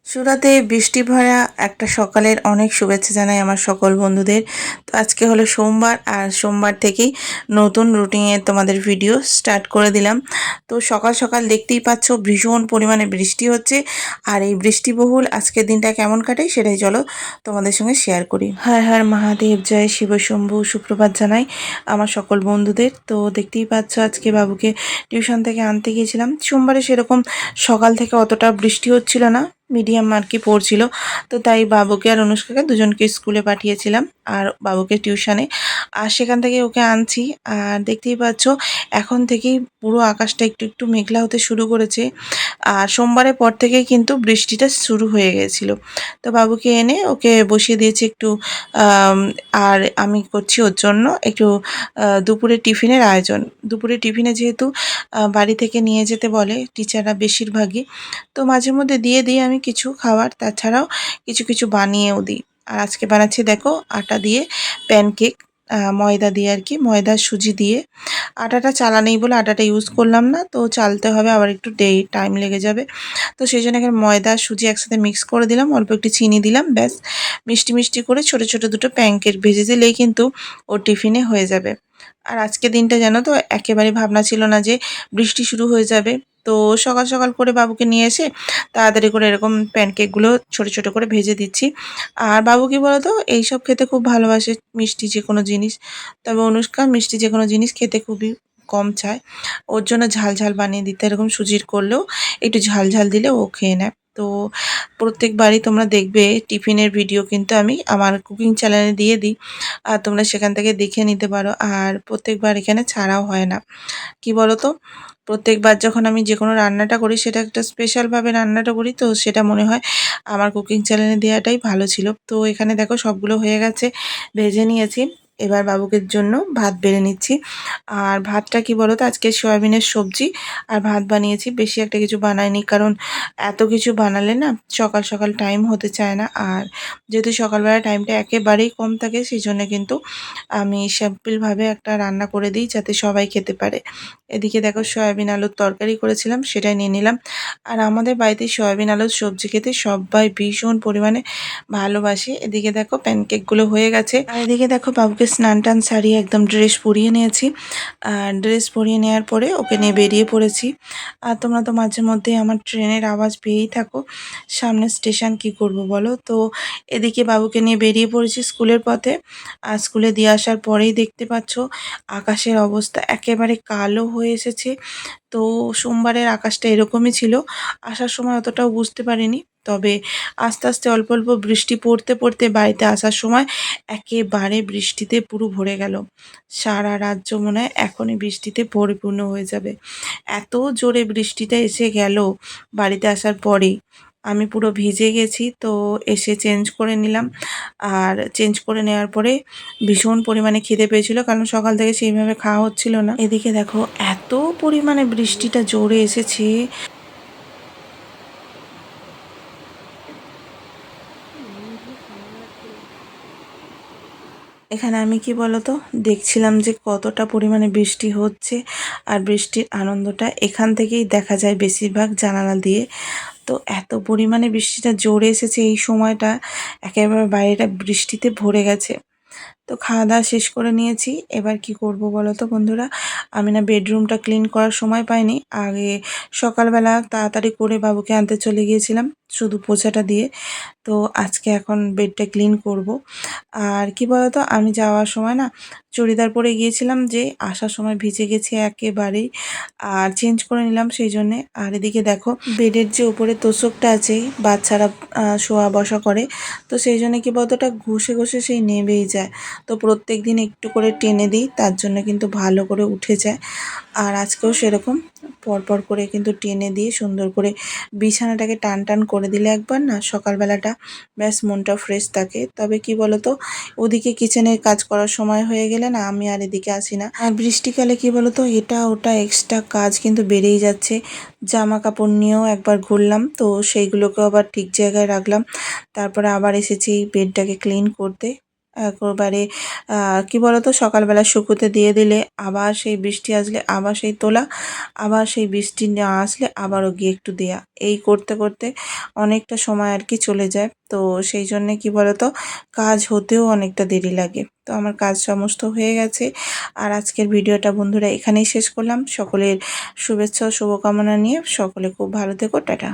সুরাতে বৃষ্টি ভরা একটা সকালের অনেক শুভেচ্ছা জানাই আমার সকল বন্ধুদের। তো আজকে হলো সোমবার, আর সোমবার থেকেই নতুন রুটিনে তোমাদের ভিডিও স্টার্ট করে দিলাম। তো সকাল সকাল দেখতেই পাচ্ছ ভীষণ পরিমাণে বৃষ্টি হচ্ছে, আর এই বৃষ্টিবহুল আজকের দিনটা কেমন কাটে সেটাই চলো তোমাদের সঙ্গে শেয়ার করি। হর হর মহাদেব, জয় শিব শম্ভু, সুপ্রভাত জানাই আমার সকল বন্ধুদের। তো দেখতেই পাচ্ছ আজকে বাবুকে টিউশন থেকে আনতে গিয়েছিলাম। সোমবারে সেরকম সকাল থেকে অতটা বৃষ্টি হচ্ছিল না, মিডিয়াম আর কি পড়ছিল। তো তাই বাবুকে আর অনুষ্কাকে দুজনকে স্কুলে পাঠিয়েছিলাম আর বাবুকে টিউশনে, আর সেখান থেকে ওকে আনছি। আর দেখতেই পাচ্ছ এখন থেকেই পুরো আকাশটা একটু একটু মেঘলা হতে শুরু করেছে, আর সোমবারের পর থেকেই কিন্তু বৃষ্টিটা শুরু হয়ে গেছিল। তো বাবুকে এনে ওকে বসিয়ে দিয়েছি একটু, আর আমি করছি ওর জন্য একটু দুপুরে টিফিনের আয়োজন। দুপুরে টিফিনে যেহেতু বাড়ি থেকে নিয়ে যেতে বলে টিচাররা বেশিরভাগই, তো মাঝে মধ্যে দিয়ে দিই আমি কিছু খাবার, তাছাড়াও কিছু কিছু বানিয়েও দিই। আর আজকে বানাচ্ছি দেখো আটা দিয়ে প্যানকেক, ময়দা দিয়ে আর কি, ময়দা সুজি দিয়ে। আটাটা চালা নেই বলে আটাটা ইউজ করলাম না, তো চালতে হবে, আবার একটু টাইম লেগে যাবে। তো সেই জন্য এখানে ময়দা সুজি একসাথে মিক্স করে দিলাম, অল্প একটু চিনি দিলাম, ব্যাস মিষ্টি মিষ্টি করে ছোট ছোট দুটো প্যানকেক ভেজে দিলেই কিন্তু ওর টিফিনে হয়ে যাবে। আর আজকে দিনটা জানো তো একেবারে ভাবনা ছিল না যে বৃষ্টি শুরু হয়ে যাবে। তো সকাল সকাল করে বাবুকে নিয়ে এসে তাড়াতাড়ি করে এরকম প্যানকেকগুলো ছোট ছোট করে ভেজে দিচ্ছি। আর বাবু কি বলতো এইসব খেতে খুব ভালোবাসে, মিষ্টি যে কোনো জিনিস। তবে অনুষ্কা মিষ্টি যে কোনো জিনিস খেতে খুবই কম চায়। ওর জন্য ঝাল ঝাল বানিয়ে দিতে এরকম সুজির করলেও একটু ঝাল ঝাল দিলে ও খেয়ে নেয়। তো প্রত্যেকবারই তোমরা দেখবে টিফিনের ভিডিও কিন্তু আমি আমার কুকিং চ্যানেলে দিয়ে দিই, আর তোমরা সেখান থেকে দেখে নিতে পারো। আর প্রত্যেকবার এখানে ছাড়াও হয় না, কি বলো তো, প্রত্যেকবার যখন আমি যে কোনো রান্নাটা করি সেটা একটা স্পেশালভাবে রান্নাটা করি, তো সেটা মনে হয় আমার কুকিং চ্যানেলে দেওয়াটাই ভালো ছিল। তো এখানে দেখো সবগুলো হয়ে গেছে, ভেজে নিয়েছি। এবার বাবুকের জন্য ভাত বেড়ে নিচ্ছি। আর ভাতটা কি বলো তো আজকে সয়াবিনের সবজি আর ভাত বানিয়েছি, বেশি একটা কিছু বানাইনি, কারণ এত কিছু বানালে না সকাল সকাল টাইম হতে চায় না। আর যেহেতু সকালবেলা টাইমটা একেবারেই কম থাকে, সেই জন্য কিন্তু আমি সিম্পলভাবে একটা রান্না করে দিই যাতে সবাই খেতে পারে। এদিকে দেখো সয়াবিন আলুর তরকারি করেছিলাম, সেটাই নিয়ে নিলাম। আর আমাদের বাড়িতে সয়াবিন আলুর সবজি খেতে সবাই ভীষণ পরিমাণে ভালোবাসে। এদিকে দেখো প্যানকেকগুলো হয়ে গেছে, আর এদিকে দেখো বাবুকে স্নান টান সারিয়ে একদম ড্রেস পরিয়ে নিয়েছি। আর ড্রেস পরিয়ে নেওয়ার পরে ওকে নিয়ে বেরিয়ে পড়েছি। আর তোমরা তো মাঝে মধ্যে আমার ট্রেনের আওয়াজ পেয়েই থাকো, সামনে স্টেশন, কি করব বলো। তো এদিকে বাবুকে নিয়ে বেরিয়ে পড়েছি স্কুলের পথে। আর স্কুলে দিয়ে আসার পরেই দেখতে পাচ্ছ আকাশের অবস্থা একেবারে কালো হয়ে এসেছে। তো সোমবারের আকাশটা এরকমই ছিল, আসার সময় অতটাও বুঝতে পারিনি। তবে আস্তে আস্তে অল্প অল্প বৃষ্টি পড়তে পড়তে বাড়িতে আসার সময় একেবারে বৃষ্টিতে পুরো ভরে গেল। সারা রাজ্য মনে হয় এখনই বৃষ্টিতে পরিপূর্ণ হয়ে যাবে, এত জোরে বৃষ্টিটা এসে গেল বাড়িতে আসার পরেই। আমি পুরো ভিজে গেছি, তো এসে চেঞ্জ করে নিলাম। আর চেঞ্জ করে নেওয়ার পরে ভীষণ পরিমাণে খিদে পেয়েছিল, কারণ সকাল থেকে সেইভাবে খাওয়া হচ্ছিল না। এদিকে দেখো এত পরিমাণে বৃষ্টিটা জোরে এসেছে। এখানে আমি কি বলতো দেখছিলাম যে কতটা পরিমাণে বৃষ্টি হচ্ছে, আর বৃষ্টির আনন্দটা এখান থেকেই দেখা যায় বেশিরভাগ জানালা দিয়ে। তো এত পরিমাণে বৃষ্টিটা জোরে এসেছে এই সময়টা, একেবারে বাইরেটা বৃষ্টিতে ভরে গেছে। তো খাওয়া দাওয়া শেষ করে নিয়েছি। এবার কি করব বলো তো বন্ধুরা, আমি না বেডরুমটা ক্লিন করার সময় পাইনি। আগে সকালবেলা তাড়াতাড়ি করে বাবুকে আনতে চলে গিয়েছিলাম শুধু পোছাটা দিয়ে। তো আজকে এখন বেডটা ক্লিন করব। আর কি বলো তো আমি যাওয়ার সময় না চুড়িদার পরে গিয়েছিলাম, যে আসার সময় ভিজে গেছে একেবারেই, আর চেঞ্জ করে নিলাম সেই জন্যে। আর এদিকে দেখো বেডের যে উপরে তোষকটা আছে বাচ্চারা শোয়া বসা করে, তো সেই জন্য কি বলতো ওটা ঘষে ঘষে সেই নেবেই যায়। তো প্রত্যেক দিন একটু করে টেনে দিই, তার জন্য কিন্তু ভালো করে উঠে যায়। আর আজকেও সেরকম পরপর করে কিন্তু টেনে দিয়ে সুন্দর করে বিছানাটাকে টান টান করে দিলে একবার না সকালবেলাটা ব্যাস মনটা ফ্রেশ থাকে। তবে কি বলতো ওদিকে কিচেনের কাজ করার সময় হয়ে গেলে না আমি আর এদিকে আসি না। আর বৃষ্টিকালে কি বলতো এটা ওটা এক্সট্রা কাজ কিন্তু বেড়েই যাচ্ছে। জামা কাপড় নিয়েও একবার ঘুরলাম, তো সেইগুলোকে আবার ঠিক জায়গায় রাখলাম, তারপরে আবার এসেছি বেডটাকে ক্লিন করতে। একবারে কি বলতো, সকালবেলা শুকোতে দিয়ে দিলে আবার সেই বৃষ্টি আসলে আবার সেই তোলা, আবার সেই বৃষ্টি না আসলে আবারও গিয়ে একটু দেয়া, এই করতে করতে অনেকটা সময় আর কি চলে যায়। তো সেই জন্যে কি বলতো, কাজ হতেও অনেকটা দেরি লাগে। তো আমার কাজ সমস্ত হয়ে গেছে। আর আজকের ভিডিওটা বন্ধুরা এখানেই শেষ করলাম। সকলের শুভেচ্ছা ও শুভকামনা নিয়ে সকলে খুব ভালো থেকো, টাটা।